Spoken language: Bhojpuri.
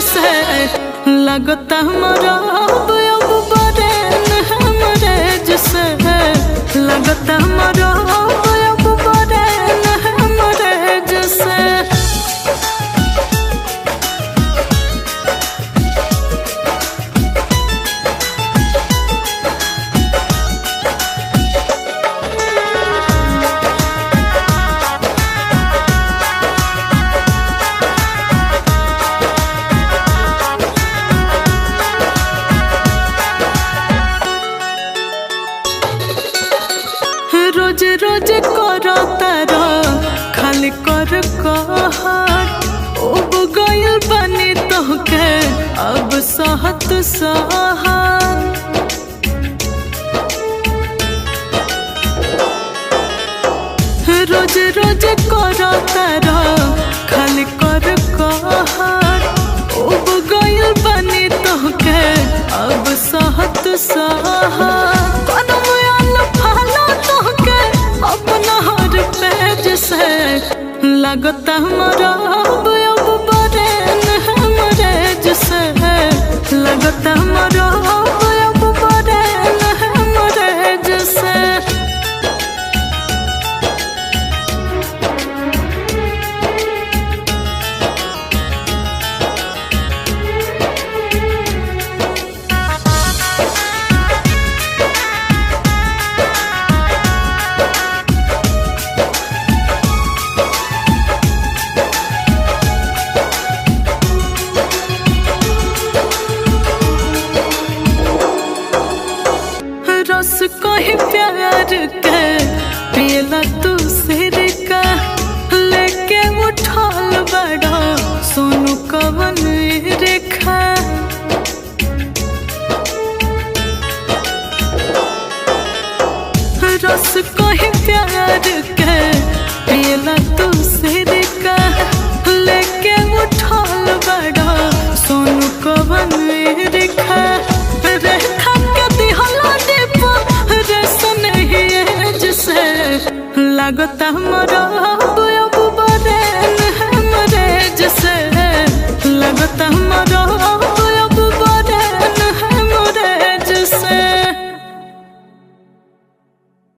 से लगता हमारा अब बड़े हमरे जैसे लगता हमारा अब बड़े हमरे जैसे। रोज रोज करो तारा खाली कर अब गयल बनी तोहके अब सहत रोज रोज करो तारा खाली कर अब गयल बनी तोहके अब सहत लगता हमारा अब बड़े हमरे जैसे लगता हमारा अब बड़े हमरे जैसे। रस कहीं प्यार के पियला तू सिर का लेके उठाल बड़ा सोनू कवन रेखा। रस कहीं प्यार के पियला तू सिर का लेके उठाल बड़ा सोनू कवन रेखा। लगता हमारा